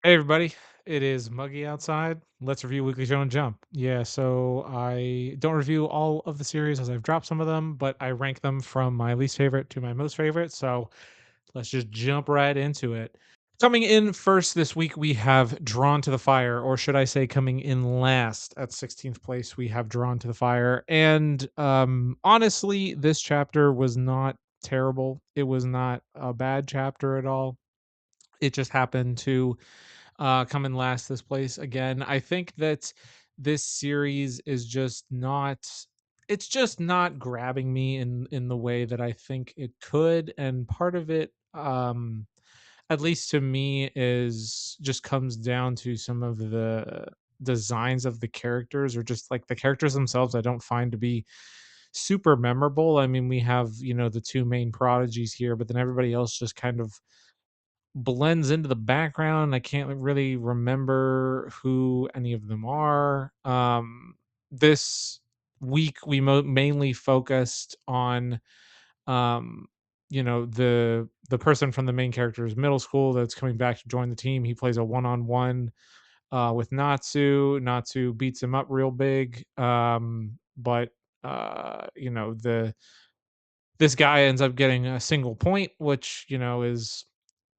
Hey everybody, it is muggy outside. Let's review Weekly Shonen Jump. Yeah, so I don't review all of the series as I've dropped some of them, but I rank them from my least favorite to my most favorite. So let's just jump right into it. Coming in first this week, we have Drawn to the Fire, or should I say, coming in last at 16th place, we have Drawn to the Fire. And honestly, this chapter was not terrible. It was not a bad chapter at all. It just happened to come in last this place again. I think that this series is just not it's just not grabbing me in the way that I think it could. And part of it, at least to me, is just comes down to some of the designs of the characters, or just like the characters themselves I don't find to be super memorable. I mean, we have, the two main prodigies here, but then everybody else just kind of blends into the background. I can't really remember who any of them are. This week we mainly focused on, um, the person from the main character's middle school that's coming back to join the team. He plays a one-on-one with Natsu. Natsu beats him up real big, but the this guy ends up getting a single point, which is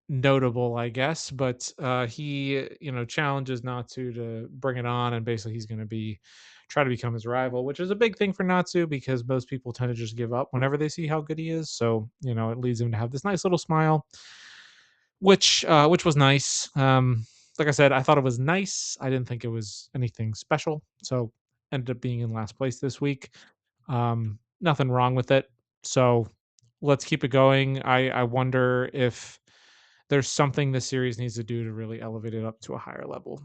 notable, I guess. But he, challenges Natsu to bring it on, and basically he's going to be try to become his rival, which is a big thing for Natsu because most people tend to just give up whenever they see how good he is. So it leads him to have this nice little smile, which was nice. Like I said, I thought it was nice. I didn't think it was anything special, so ended up being in last place this week. Nothing wrong with it. So let's keep it going. I wonder if there's something the series needs to do to really elevate it up to a higher level.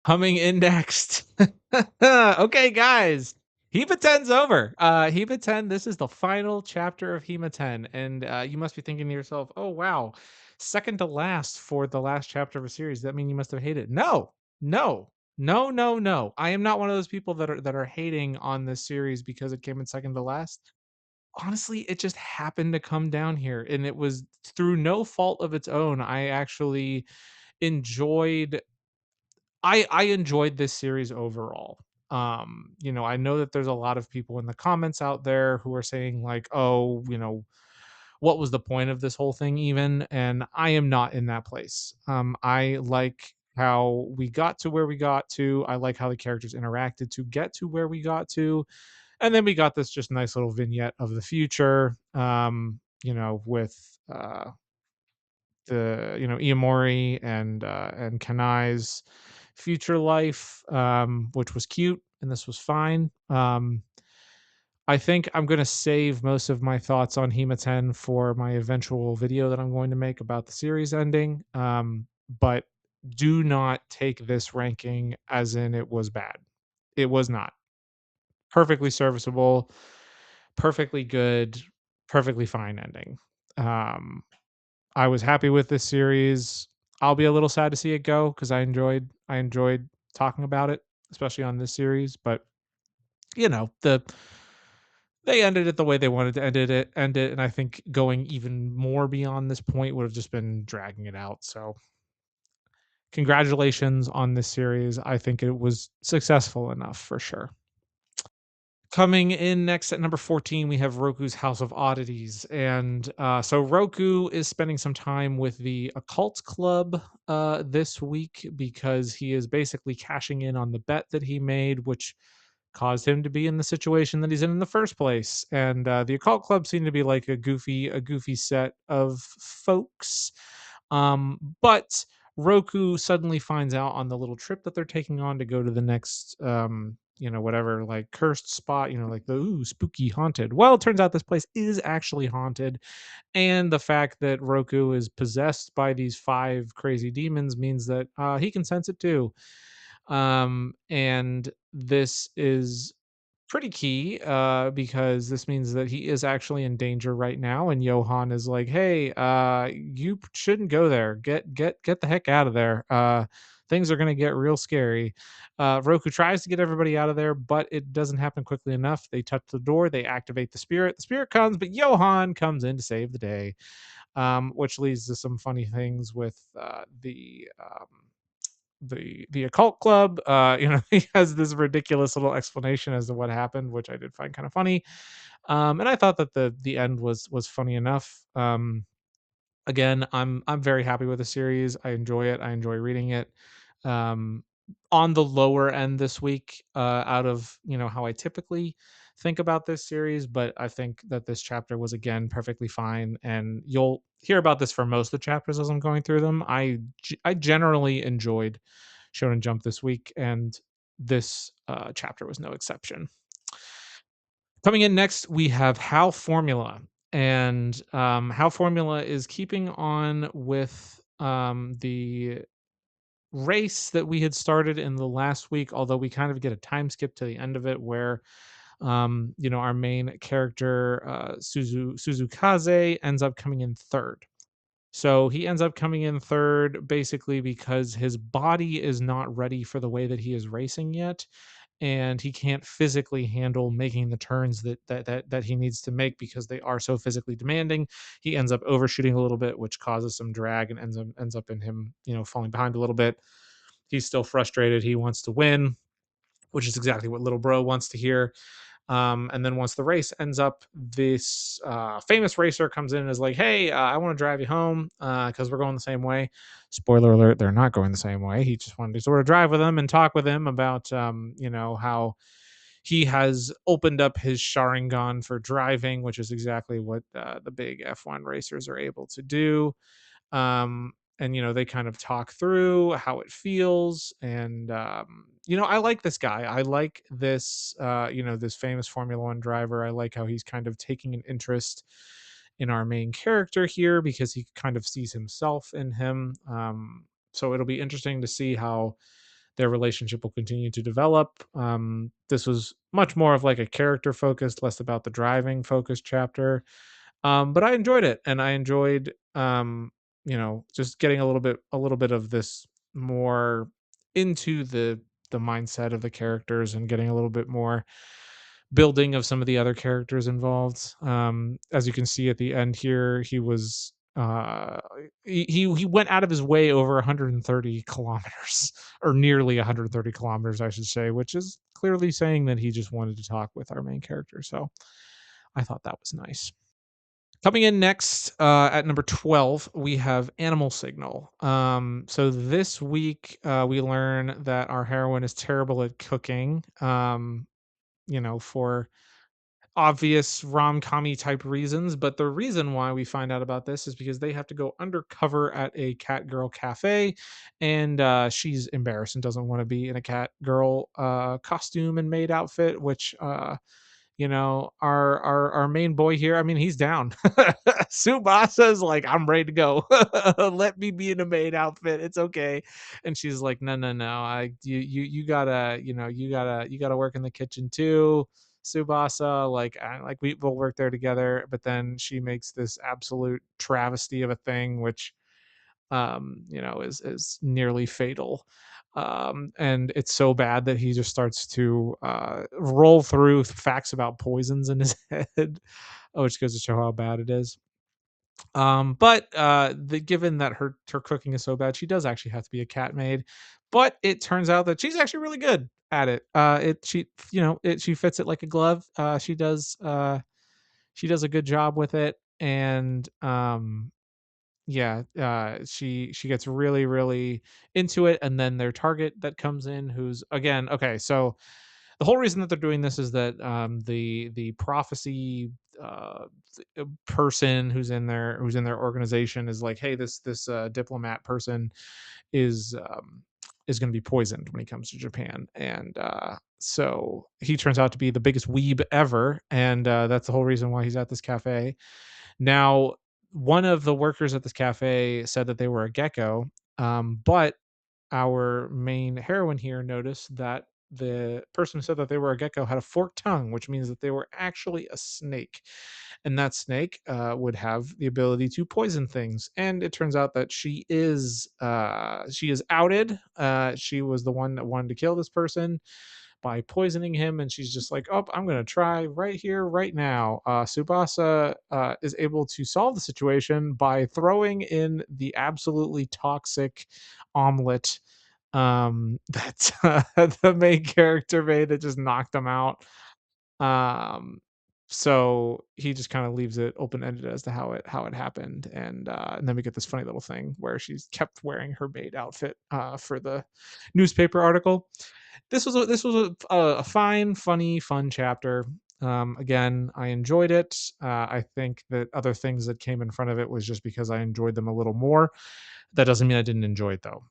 Coming in next. Okay, guys. Hema 10's over. Hema 10, this is the final chapter of Hema 10. And you must be thinking to yourself, oh, wow, second to last for the last chapter of a series. That mean you must have hated it? No, no, no, no, no. I am not one of those people that are hating on this series because it came in second to last. Honestly, it just happened to come down here, and it was through no fault of its own. I actually enjoyed I enjoyed this series overall. I know that there's a lot of people in the comments out there who are saying like, "Oh, what was the point of this whole thing even?" And I am not in that place. I like how we got to where we got to. I like how the characters interacted to get to where we got to, and then we got this just nice little vignette of the future, with the Iamori and Kanai's future life, which was cute, and this was fine. I think I'm going to save most of my thoughts on Hema 10 for my eventual video that I'm going to make about the series ending. But do not take this ranking as in it was bad. It was not. Perfectly serviceable, perfectly good, perfectly fine ending. Um, I was happy with this series. I'll be a little sad to see it go because I enjoyed talking about it, especially on this series. But they ended it the way they wanted to end it, and I think going even more beyond this point would have just been dragging it out. So congratulations on this series. I think it was successful enough for sure. Coming in next at number 14, we have Roku's House of Oddities. And so Roku is spending some time with the Occult Club this week because he is basically cashing in on the bet that he made, which caused him to be in the situation that he's in the first place. And the Occult Club seemed to be like a goofy set of folks. But Roku suddenly finds out on the little trip that they're taking on to go to the next whatever, like cursed spot, like the spooky haunted. Well, it turns out this place is actually haunted, and the fact that Roku is possessed by these five crazy demons means that he can sense it too. And this is pretty key because this means that he is actually in danger right now, and Johan is like, hey, you shouldn't go there. Get the heck out of there. Things are going to get real scary. Roku tries to get everybody out of there, but it doesn't happen quickly enough. They touch the door, they activate the spirit comes, but Johan comes in to save the day, which leads to some funny things with the the occult club. He has this ridiculous little explanation as to what happened, which I did find kind of funny. And I thought that the end was funny enough. Again, I'm very happy with the series. I enjoy it. I enjoy reading it. Um, on the lower end this week, out of how I typically think about this series, but I think that this chapter was again perfectly fine, and you'll hear about this for most of the chapters as I'm going through them. I generally enjoyed Shonen Jump this week, and this chapter was no exception. Coming in next, we have How Formula. And How Formula is keeping on with the race that we had started in the last week, although we kind of get a time skip to the end of it where our main character, Suzukaze, ends up coming in third. So he ends up coming in third basically because his body is not ready for the way that he is racing yet, and he can't physically handle making the turns that he needs to make because they are so physically demanding. He ends up overshooting a little bit, which causes some drag and ends up in him, falling behind a little bit. He's still frustrated. He wants to win, which is exactly what little bro wants to hear. And then once the race ends up, this famous racer comes in and is like, "Hey, I want to drive you home because we're going the same way." Spoiler alert: they're not going the same way. He just wanted to sort of drive with him and talk with him about, how he has opened up his Sharingan for driving, which is exactly what the big F1 racers are able to do. And they kind of talk through how it feels, and I like this guy. I like this this famous Formula 1 driver. I like how he's kind of taking an interest in our main character here because he kind of sees himself in him. So it'll be interesting to see how their relationship will continue to develop. This was much more of like a character focused, less about the driving focused chapter. But I enjoyed it, and I enjoyed just getting a little bit of this more into the mindset of the characters and getting a little bit more building of some of the other characters involved. As you can see at the end here, he was he went out of his way over 130 kilometers or nearly 130 kilometers, I should say, which is clearly saying that he just wanted to talk with our main character. So I thought that was nice. Coming in next, at number 12, we have Animal Signal. So this week, we learn that our heroine is terrible at cooking, for obvious rom-commy type reasons. But the reason why we find out about this is because they have to go undercover at a cat girl cafe, and she's embarrassed and doesn't want to be in a cat girl costume and maid outfit, which our main boy here, I mean, he's down. Subasa's like, "I'm ready to go. Let me be in a maid outfit, it's okay." And she's like, "No, no, no, you gotta, you gotta work in the kitchen too, Subasa. Like we'll work there together." But then she makes this absolute travesty of a thing, which is nearly fatal. And it's so bad that he just starts to roll through facts about poisons in his head, which goes to show how bad it is. But given that her cooking is so bad, she does actually have to be a cat maid. But it turns out that she's actually really good at it. She fits it like a glove. She does a good job with it, and yeah, she gets really really into it. And then their target that comes in, who's again, okay, so the whole reason that they're doing this is that the prophecy person who's in their organization is like, hey, this diplomat person is going to be poisoned when he comes to Japan. And so he turns out to be the biggest weeb ever, and that's the whole reason why he's at this cafe. Now, one of the workers at this cafe said that they were a gecko, but our main heroine here noticed that the person who said that they were a gecko had a forked tongue, which means that they were actually a snake. And that snake would have the ability to poison things. And it turns out that she is outed. She was the one that wanted to kill this person by poisoning him, and she's just like, "Oh, I'm gonna try right here, right now." Subasa is able to solve the situation by throwing in the absolutely toxic omelet that the main character made that just knocked him out. Um, so he just kind of leaves it open ended as to how it happened, and then we get this funny little thing where she's kept wearing her maid outfit for the newspaper article. This was a fine, funny, fun chapter. Again, I enjoyed it. I think that other things that came in front of it was just because I enjoyed them a little more. That doesn't mean I didn't enjoy it though.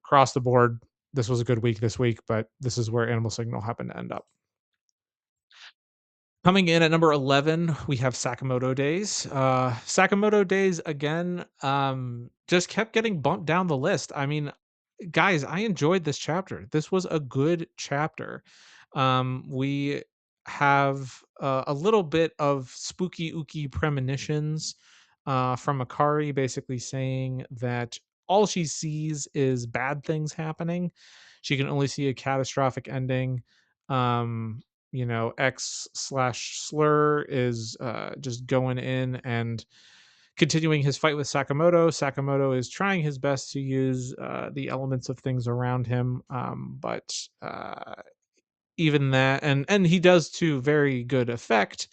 Across the board, this was a good week this week, but this is where Animal Signal happened to end up. Coming in at number 11, we have Sakamoto Days. Sakamoto Days again, just kept getting bumped down the list. I mean, guys, I enjoyed this chapter. This was a good chapter. We have a little bit of spooky ooky premonitions from Akari, basically saying that all she sees is bad things happening. She can only see a catastrophic ending. Um, X slash Slur is just going in and continuing his fight with Sakamoto. Sakamoto is trying his best to use the elements of things around him, but even that, and he does to very good effect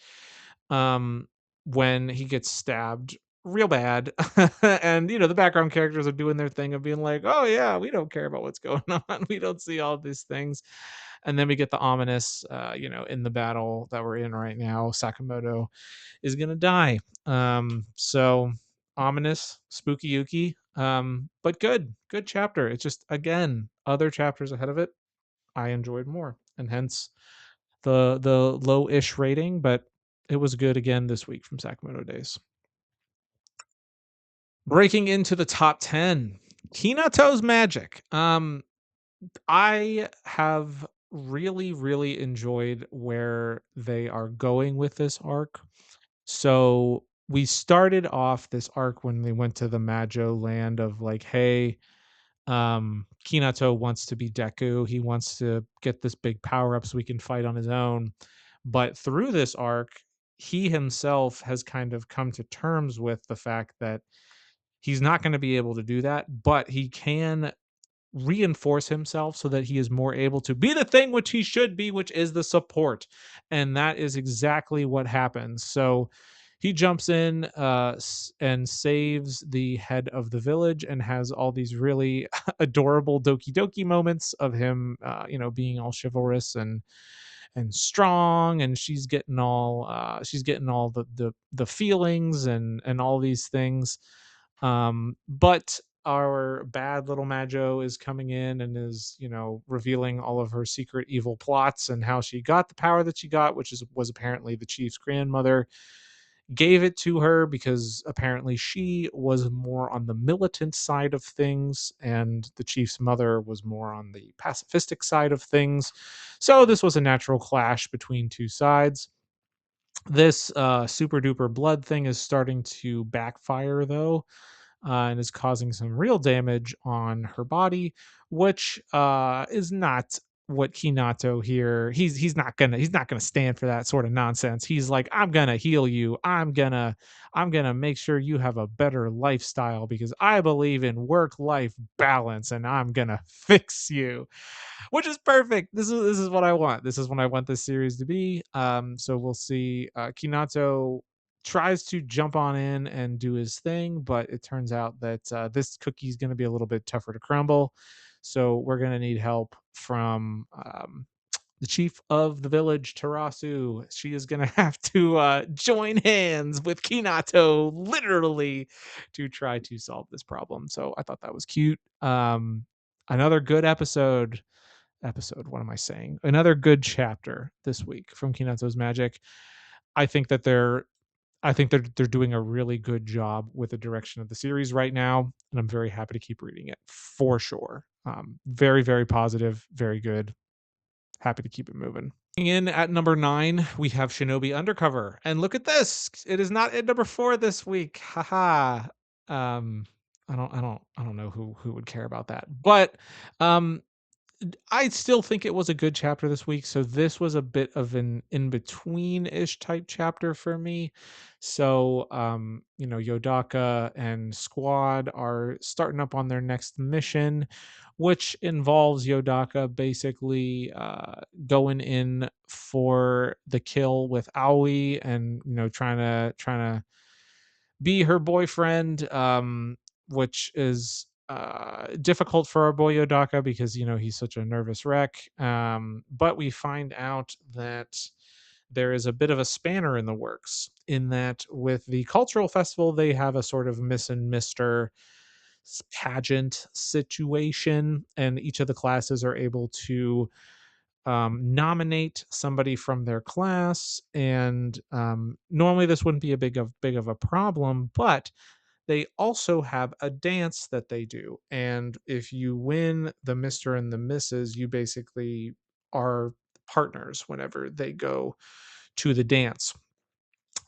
um, when he gets stabbed real bad. And the background characters are doing their thing of being like, oh yeah, we don't care about what's going on, we don't see all these things. And then we get the ominous, in the battle that we're in right now, Sakamoto is gonna die. So ominous, spooky yuki, but good chapter. It's just, again, other chapters ahead of it I enjoyed more, and hence the low-ish rating, but it was good again this week from Sakamoto Days. Breaking into the top 10, Hinato's Magic. I have really, really enjoyed where they are going with this arc. So we started off this arc when they went to the Majo land of like, hey, Kinato wants to be Deku. He wants to get this big power up so he can fight on his own. But through this arc, he himself has kind of come to terms with the fact that he's not going to be able to do that, but he can reinforce himself so that he is more able to be the thing which he should be, which is the support. And that is exactly what happens. So he jumps in and saves the head of the village and has all these really adorable Doki Doki moments of him, being all chivalrous and strong, and she's getting all the feelings and all these things. But our bad little Majo is coming in and is, revealing all of her secret evil plots and how she got the power that she got, which was apparently the chief's grandmother gave it to her because apparently she was more on the militant side of things and the chief's mother was more on the pacifistic side of things. So this was a natural clash between two sides. This super duper blood thing is starting to backfire though, and is causing some real damage on her body, which is not what Kinato here. He's not gonna stand for that sort of nonsense. He's like, I'm gonna heal you. I'm gonna make sure you have a better lifestyle because I believe in work life balance, and I'm gonna fix you, which is perfect. This is what I want. This is what I want this series to be. So we'll see. Kinato tries to jump on in and do his thing, but it turns out that this cookie is going to be a little bit tougher to crumble. So we're going to need help from the chief of the village, Tarasu. She is going to have to join hands with Kinato, literally, to try to solve this problem. So I thought that was cute. Another good episode. What am I saying? Another good chapter this week from Kinato's Magic. I think that they're doing a really good job with the direction of the series right now, and I'm very happy to keep reading it for sure. Very, very positive, very good. Happy to keep it moving. In at number 9, we have Shinobi Undercover, and look at this. It is not at number 4 this week. Haha. Um, I don't know who would care about that, but um, I still think it was a good chapter this week. So this was a bit of an in between ish type chapter for me. So, Yodaka and Squad are starting up on their next mission, which involves Yodaka basically going in for the kill with Aoi, and trying to be her boyfriend, which is difficult for our boy Yodaka because he's such a nervous wreck. But we find out that there is a bit of a spanner in the works, in that with the cultural festival they have a sort of Miss and Mister pageant situation, and each of the classes are able to nominate somebody from their class. And normally this wouldn't be a big of a problem, but they also have a dance that they do. And if you win the Mr. and the Mrs., you basically are partners whenever they go to the dance,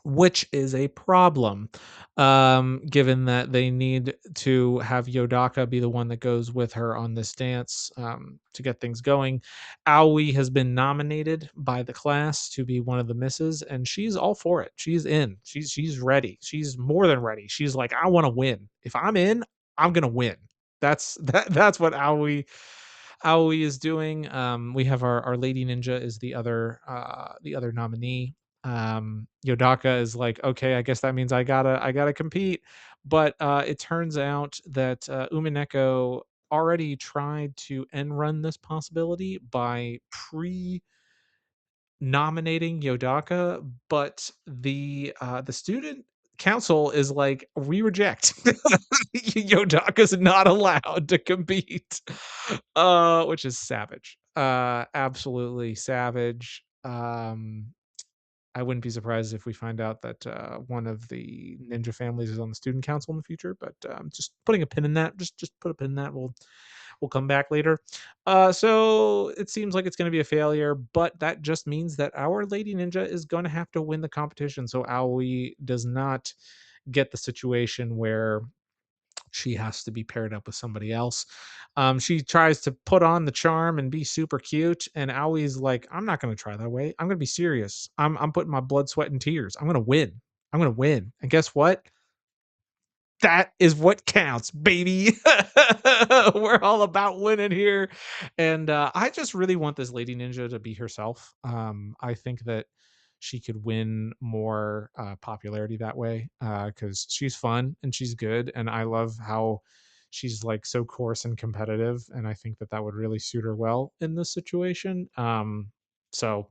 which is a problem, given that they need to have Yodaka be the one that goes with her on this dance, to get things going. Aoi has been nominated by the class to be one of the misses, and she's all for it. She's in. She's ready. She's more than ready. She's like, I want to win. If I'm in, I'm gonna win. That's what Aoi is doing. We have our lady ninja is the other nominee. Yodaka is like, okay, I guess that means I gotta compete. But it turns out that Umineko already tried to end run this possibility by nominating Yodaka, but the student council is like, we reject. Yodaka's not allowed to compete, which is savage, absolutely savage. I wouldn't be surprised if we find out that one of the ninja families is on the student council in the future. But just putting a pin in that. Just put a pin in that. We'll come back later. So it seems like it's going to be a failure, but that just means that our lady ninja is going to have to win the competition. So Aoi does not get the situation where she has to be paired up with somebody else. She tries to put on the charm and be super cute, and Aoi's like, "I'm not going to try that way. I'm going to be serious. I'm putting my blood, sweat, and tears. I'm going to win. I'm going to win." And guess what? That is what counts, baby. We're all about winning here. And I just really want this lady ninja to be herself. I think that she could win more popularity that way, because she's fun and she's good. And I love how she's like so coarse and competitive. And I think that that would really suit her well in this situation. So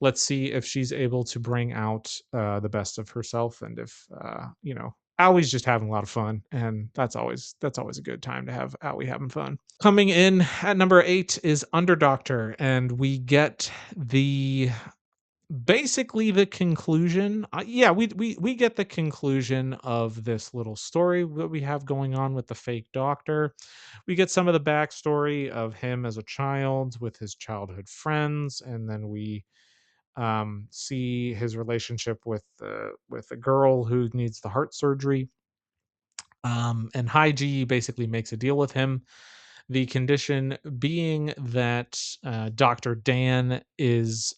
let's see if she's able to bring out the best of herself, and if Owie's just having a lot of fun, and that's always a good time to have Owie having fun. Coming in at number 8 is Underdoctor, and we get the basically the conclusion. Yeah, we get the conclusion of this little story that we have going on with the fake doctor. We get some of the backstory of him as a child with his childhood friends, and then we see his relationship with a girl who needs the heart surgery. And Haiji basically makes a deal with him. The condition being that Dr. Dan is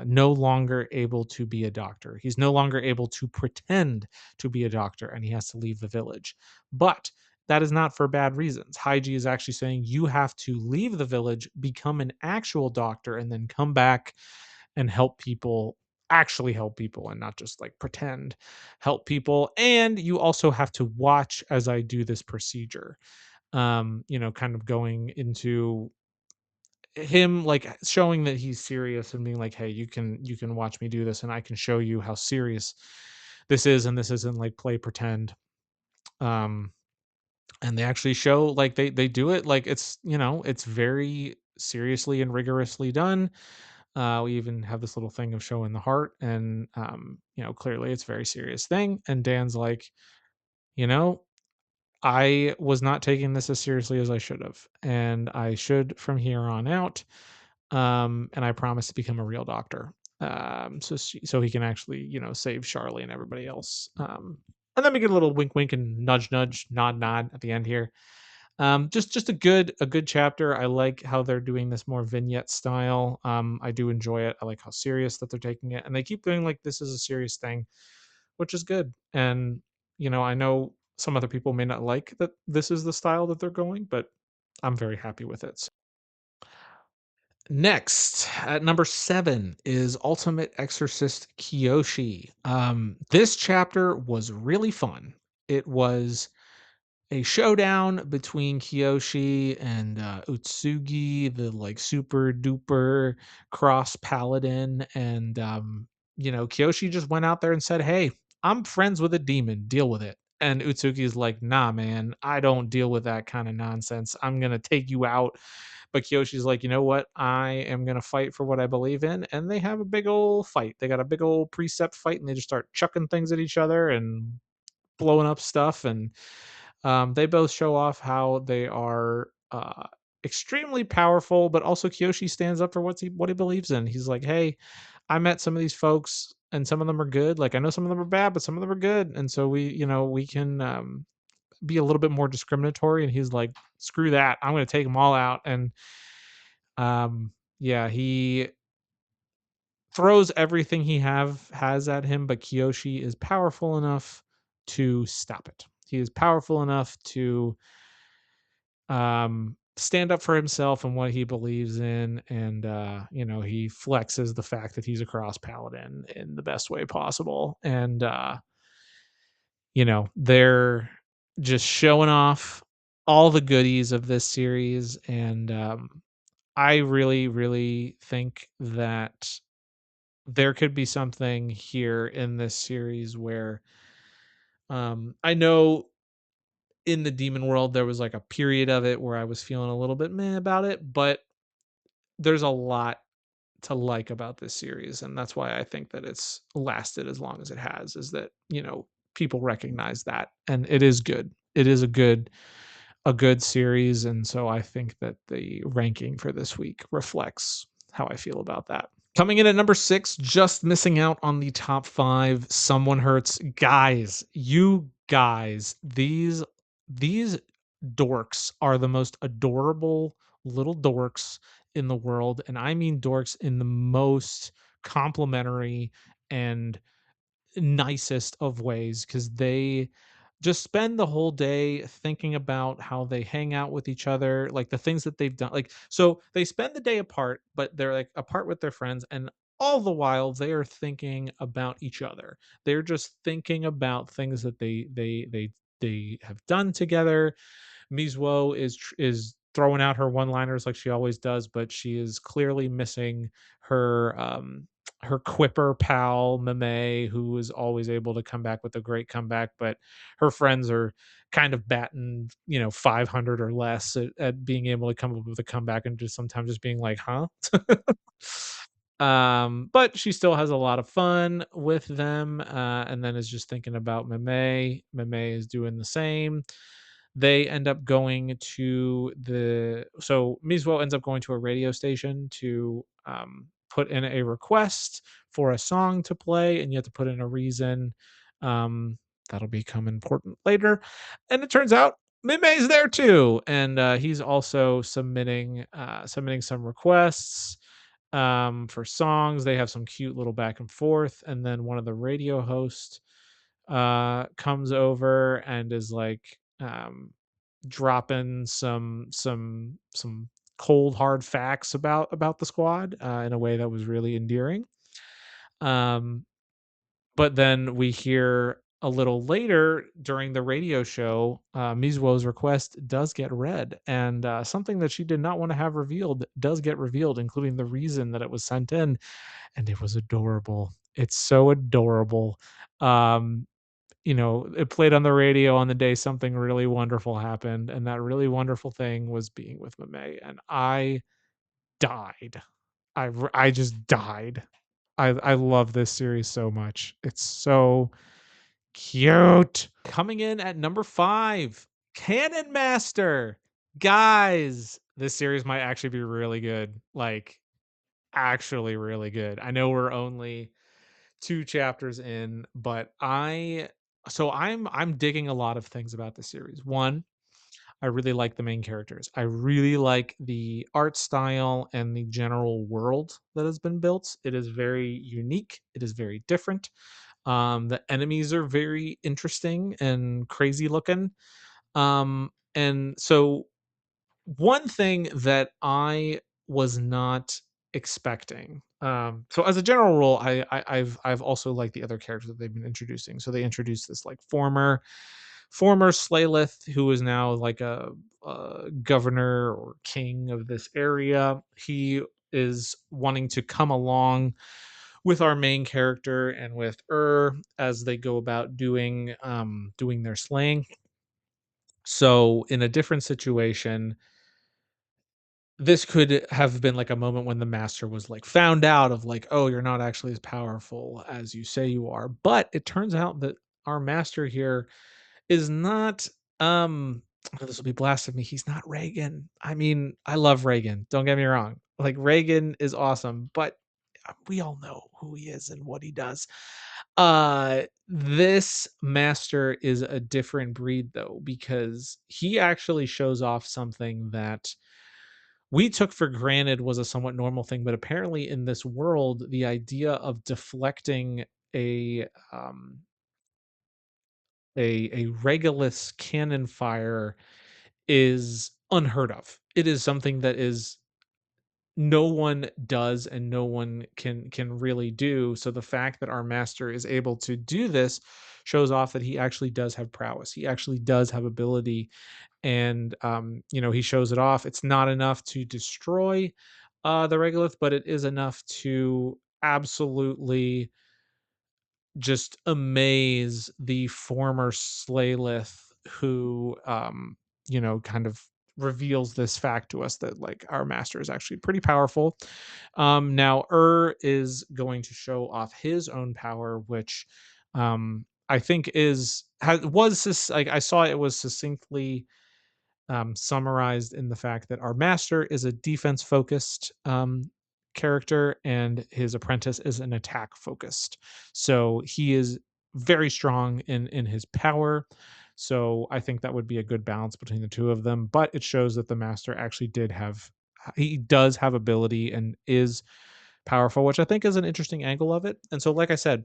no longer able to be a doctor. He's no longer able to pretend to be a doctor, and he has to leave the village. But that is not for bad reasons. Haiji is actually saying you have to leave the village, become an actual doctor, and then come back and help people, actually help people, and not just like pretend help people. And you also have to watch as I do this procedure. Kind of going into him, like showing that he's serious and being like, hey, you can watch me do this, and I can show you how serious this is, and this isn't like play pretend. um and they actually show, like, they do it like it's very seriously and rigorously done. We even have this little thing of showing the heart, and clearly it's a very serious thing. And Dan's like, you know, I was not taking this as seriously as I should have, and I should from here on out. And I promise to become a real doctor. So he can actually, save Charlie and everybody else. And then we get a little wink, wink, and nudge, nudge, nod, nod at the end here. Just a good chapter. I like how they're doing this more vignette style. I do enjoy it. I like how serious that they're taking it, and they keep doing like this is a serious thing, which is good. And I know some other people may not like that this is the style that they're going, but I'm very happy with it. Next, at number 7 is Ultimate Exorcist Kyoshi. This chapter was really fun. It was a showdown between Kiyoshi and Utsugi, the like super duper cross paladin. And, Kiyoshi just went out there and said, "Hey, I'm friends with a demon. Deal with it." And Utsugi's like, "Nah, man, I don't deal with that kind of nonsense. I'm going to take you out." But Kiyoshi's like, "You know what? I am going to fight for what I believe in." And they have a big old fight. They got a big old precept fight and they just start chucking things at each other and blowing up stuff. And they both show off how they are extremely powerful, but also Kyoshi stands up for what he believes in. He's like, "Hey, I met some of these folks, and some of them are good. Like I know some of them are bad, but some of them are good, and so we can be a little bit more discriminatory." And he's like, "Screw that! I'm going to take them all out." And yeah, he throws everything he have has at him, but Kyoshi is powerful enough to stop it. He is powerful enough to stand up for himself and what he believes in. And he flexes the fact that he's a cross paladin in the best way possible. And they're just showing off all the goodies of this series. And I really really think that there could be something here in this series where I know in the demon world there was like a period of it where I was feeling a little bit meh about it, but there's a lot to like about this series, and that's why I think that it's lasted as long as it has, is that, people recognize that, and it is good. It is a good series, and so I think that the ranking for this week reflects how I feel about that. Coming in at number 6, just missing out on the top 5, Someone Hurts. Guys, you guys, these dorks are the most adorable little dorks in the world, and I mean dorks in the most complimentary and nicest of ways, because they just spend the whole day thinking about how they hang out with each other, like the things that they've done. Like, so they spend the day apart, but they're like apart with their friends, and all the while they are thinking about each other. They're just thinking about things that they have done together. Mizuo is throwing out her one-liners like she always does, but she is clearly missing her quipper pal Mame, who is always able to come back with a great comeback, but her friends are kind of batting 500 or less at being able to come up with a comeback, and just sometimes just being like, huh. But she still has a lot of fun with them, and then is just thinking about Mame is doing the same. They end up going to so Mizuo ends up going to a radio station to put in a request for a song to play, and you have to put in a reason. Um, that'll become important later. And it turns out Mime's there too, and he's also submitting some requests for songs. They have some cute little back and forth, and then one of the radio hosts comes over and is like dropping some cold hard facts about the squad in a way that was really endearing. Um, but then we hear a little later during the radio show, Mizuo's request does get read, and something that she did not want to have revealed does get revealed, including the reason that it was sent in, and it was adorable. It's so adorable. Um, it played on the radio on the day something really wonderful happened, and that really wonderful thing was being with Mame, and I died. I just died. I love this series so much. It's so cute. Coming in at number 5, Cannon Master. Guys, this series might actually be really good. Like, actually really good. I know we're only 2 chapters in, but I'm digging a lot of things about the series. One, I really like the main characters. I really like the art style and the general world that has been built. It is very unique. It is very different. The enemies are very interesting and crazy looking. And so one thing that I was not expecting. So as a general rule, I've also liked the other characters that they've been introducing. So they introduced this like former Slayelith who is now like a governor or king of this area. He is wanting to come along with our main character and with as they go about doing their slaying. So in a different situation, this could have been like a moment when the master was like found out of like, oh, you're not actually as powerful as you say you are. But it turns out that our master here is not this will be blasphemy. He's not Reagan. I mean, I love Reagan. Don't get me wrong. Like Reagan is awesome, but we all know who he is and what he does. This master is a different breed though, because he actually shows off something that we took for granted was a somewhat normal thing, but apparently in this world, the idea of deflecting a um, a Regulus cannon fire is unheard of. It is something that is no one does and no one can really do. So the fact that our master is able to do this shows off that he actually does have prowess. He actually does have ability, and he shows it off. It's not enough to destroy the regolith, but it is enough to absolutely just amaze the former Slaylith who kind of reveals this fact to us that like our master is actually pretty powerful. Now is going to show off his own power, which I think like I saw it was succinctly summarized in the fact that our master is a defense focused character and his apprentice is an attack focused. So he is very strong in his power. So I think that would be a good balance between the two of them. But it shows that the master actually he does have ability and is powerful, which I think is an interesting angle of it. And so, like I said,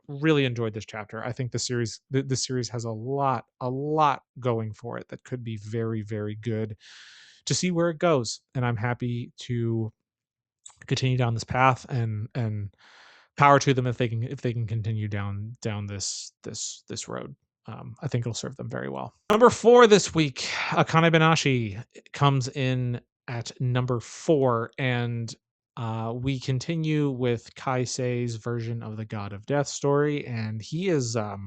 really enjoyed this chapter. I think the series has a lot going for it that could be very very good to see where it goes. And I'm happy to continue down this path and power to them if they can continue down this road. I think it'll serve them very well. Number 4 this week, Akane Benashi comes in at number 4, and we continue with Kaisei's version of the God of Death story, and he is uh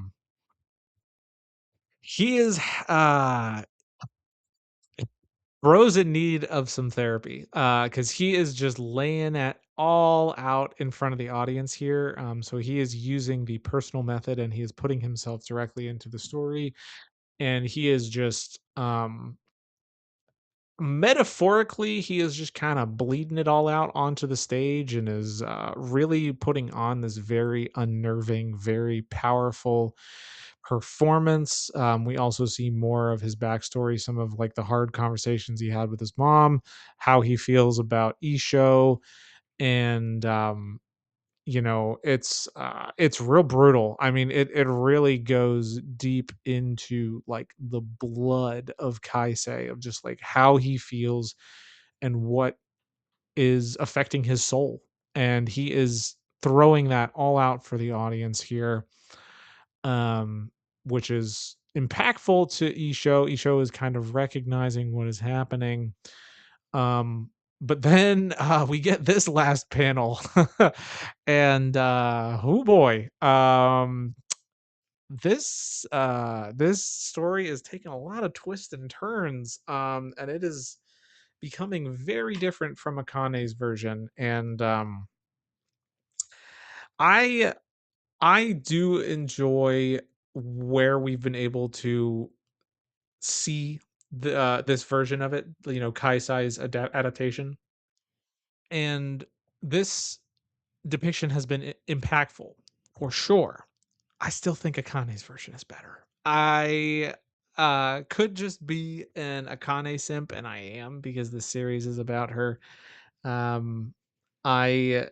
bro's in need of some therapy, because he is just laying it all out in front of the audience here. So he is using the personal method and he is putting himself directly into the story, and he is just metaphorically, he is just kind of bleeding it all out onto the stage and is really putting on this very unnerving, very powerful performance. We also see more of his backstory, some of like the hard conversations he had with his mom, how he feels about Isho, and it's real brutal. I mean, it really goes deep into like the blood of Kaisei, of just like how he feels and what is affecting his soul, and he is throwing that all out for the audience here, um which is impactful to Isho is kind of recognizing what is happening. But then we get this last panel, and oh boy, this story is taking a lot of twists and turns, and it is becoming very different from Akane's version. And I I do enjoy where we've been able to see this version of it, Kaisai's adaptation, and this depiction has been impactful for sure. I still think Akane's version is better. could just be an Akane simp, and I am because the series is about her. Um, I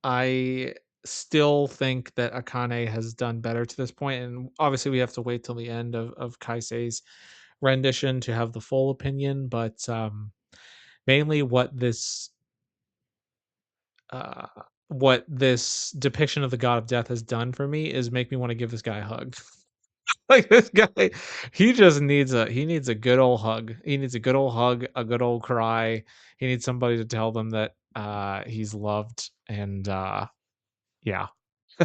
I still think that Akane has done better to this point, and obviously we have to wait till the end of Kaisei's rendition to have the full opinion. But mainly uh, what this depiction of the god of death has done for me is make me want to give this guy a hug. Like this guy, he needs a good old hug. He needs a good old hug, a good old cry. He needs somebody to tell them that he's loved, and yeah,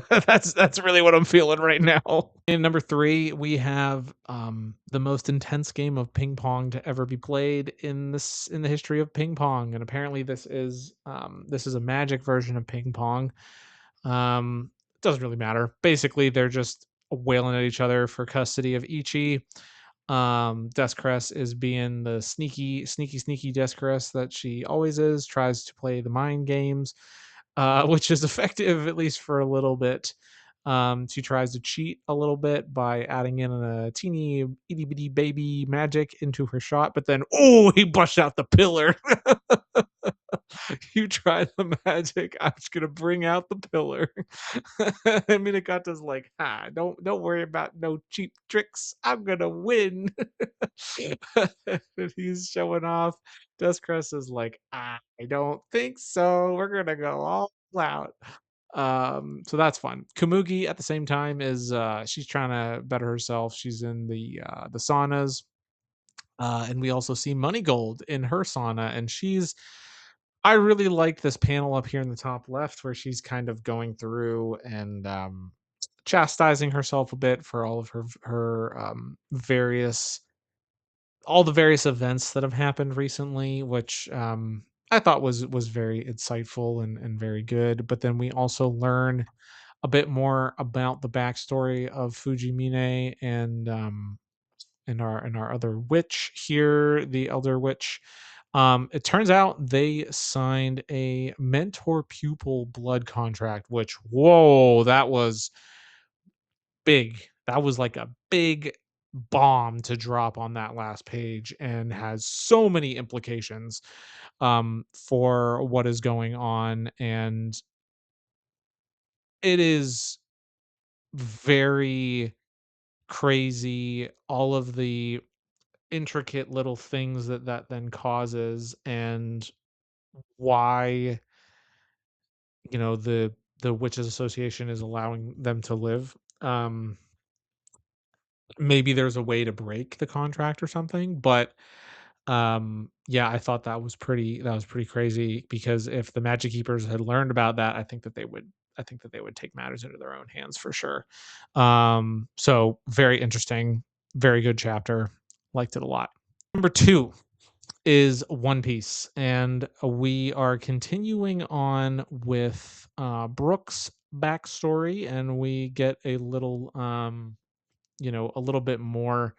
that's really what I'm feeling right now. In number 3, we have, the most intense game of ping pong to ever be played in the history of ping pong, and apparently this is a Magic version of ping pong. It doesn't really matter. Basically, they're just wailing at each other for custody of Ichi. Descaress is being the sneaky Descaress that she always is, tries to play the mind games, which is effective at least for a little bit. She tries to cheat a little bit by adding in a teeny itty bitty baby magic into her shot, but then oh, he bushed out the pillar. You try the magic, I'm just gonna bring out the pillar. And Minakata's like, don't worry about no cheap tricks. I'm gonna win. And he's showing off. Duskrest is like, I don't think so. We're gonna go all out. So that's fun. Kamugi at the same time is she's trying to better herself. She's in the saunas. And we also see Money Gold in her sauna, and I really like this panel up here in the top left where she's kind of going through and chastising herself a bit for all of her various all the various events that have happened recently, which I thought was very insightful and very good. But then we also learn a bit more about the backstory of Fujimine and our other witch here, the elder witch. It turns out they signed a mentor pupil blood contract, which whoa, that was big. That was like a big bomb to drop on that last page and has so many implications for what is going on. And it is very crazy, all of the intricate little things that then causes, and why the witches association is allowing them to live. Maybe there's a way to break the contract or something, but yeah, that was pretty crazy, because if the magic keepers had learned about that, I think that they would take matters into their own hands for sure. So very interesting, very good chapter, liked it a lot. Number 2 is One Piece, and we are continuing on with Brooks' backstory, and we get a little, a little bit more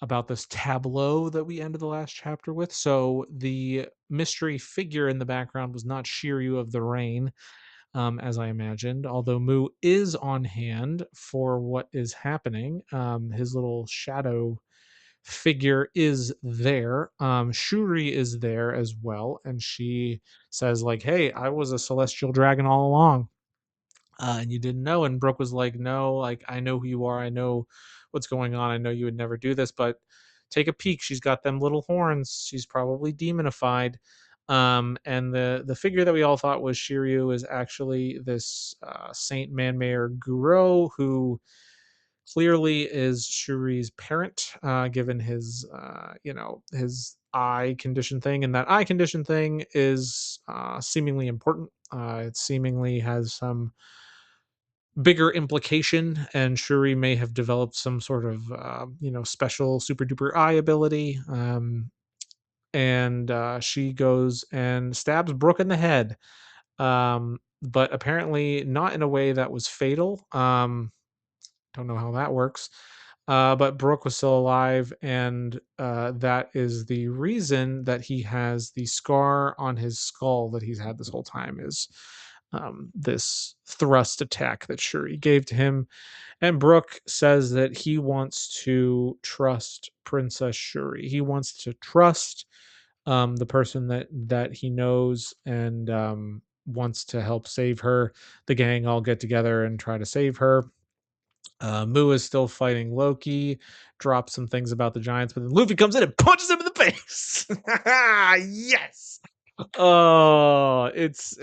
about this tableau that we ended the last chapter with. So the mystery figure in the background was not Shiryu of the Rain, as I imagined, although Mu is on hand for what is happening. His little shadow figure is there. Shuri is there as well, and she says like, "Hey, I was a celestial dragon all along, and you didn't know." And Brooke was like, "No, like I know who you are. I know what's going on. I know you would never do this, but take a peek. She's got them little horns. She's probably demonified." And the figure that we all thought was Shiryu is actually this Saint Manmayer Guro, who clearly is Shuri's parent, given his, his eye condition thing. And that eye condition thing is seemingly important. It seemingly has some bigger implication, and Shuri may have developed some sort of, special super duper eye ability. And she goes and stabs Brooke in the head, but apparently not in a way that was fatal. Don't know how that works. But Brooke was still alive, and that is the reason that he has the scar on his skull that he's had this whole time. Is this thrust attack that Shuri gave to him. And Brooke says that he wants to trust Princess Shuri. He wants to trust the person that he knows, and wants to help save her. The gang all get together and try to save her. Mu is still fighting Loki, drops some things about the Giants, but then Luffy comes in and punches him in the face. Yes. Oh, it's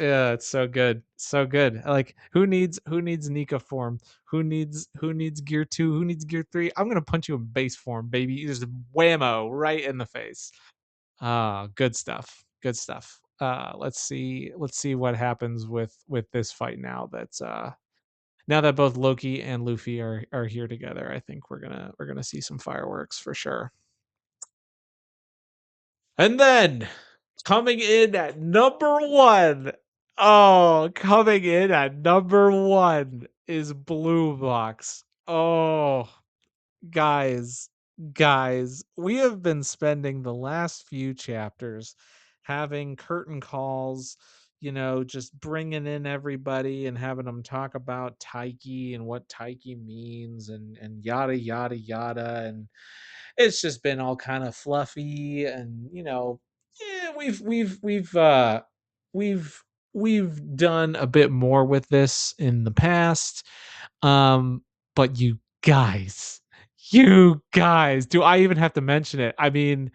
so good. So good. Like who needs Nika form? Who needs gear 2? Who needs gear 3? I'm going to punch you in base form, baby. Just whammo right in the face. Ah, good stuff. Good stuff. Let's see what happens with this fight now that both Loki and Luffy are here together. I think we're gonna see some fireworks for sure. And then coming in at number one. Oh, coming in at number one is Blue Box. Oh, guys, guys, we have been spending the last few chapters having curtain calls, just bringing in everybody and having them talk about Taiki and what Taiki means, and yada yada yada, and it's just been all kind of fluffy, and yeah, we've we've done a bit more with this in the past, um but you guys, do I even have to mention it? I mean,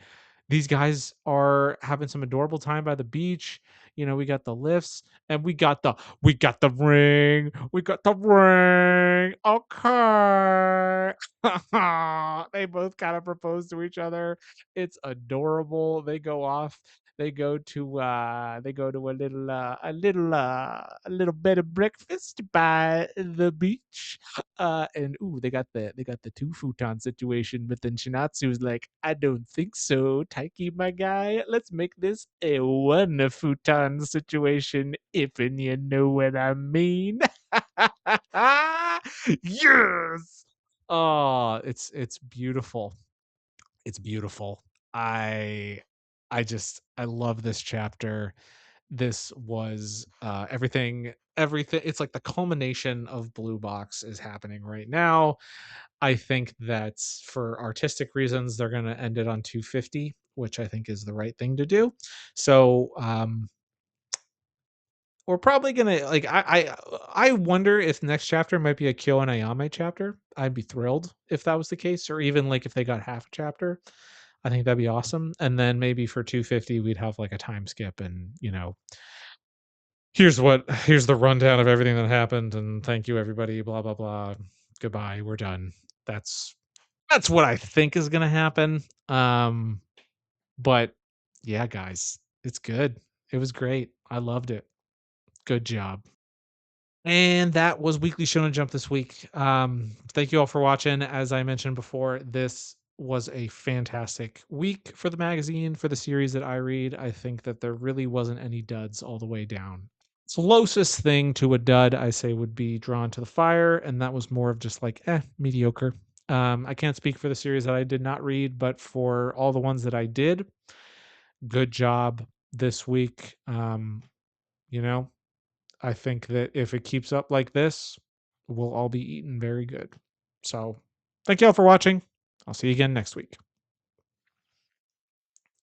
these guys are having some adorable time by the beach. We got the lifts, and we got the ring. We got the ring. Okay. They both kind of propose to each other. It's adorable. They go off. They go to a little bed of breakfast by the beach. And ooh, they got the two futon situation, but then Shinatsu's like, I don't think so, Taiki, my guy. Let's make this a one futon situation, if and you know what I mean. Yes. Oh, it's beautiful. It's beautiful. I I love this chapter. This was everything. It's like the culmination of Blue Box is happening right now. I think that for artistic reasons they're going to end it on 250, which I think is the right thing to do. So we're probably gonna, like, I wonder if next chapter might be a Kyo and Ayame chapter. I'd be thrilled if that was the case, or even like if they got half a chapter. I think that'd be awesome. And then maybe for 250 we'd have like a time skip, and here's the rundown of everything that happened, and thank you everybody, blah blah blah. Goodbye, we're done. That's what I think is gonna happen. But yeah, guys, it's good. It was great. I loved it. Good job. And that was Weekly Shonen Jump this week. Thank you all for watching. As I mentioned before, this was a fantastic week for the magazine, for the series that I read. I think that there really wasn't any duds all the way down. Closest thing to a dud, I say, would be Drawn to the Fire, and that was more of just like, mediocre. I can't speak for the series that I did not read, but for all the ones that I did, good job this week. You know, I think that if it keeps up like this, we'll all be eating very good. So, thank you all for watching. I'll see you again next week.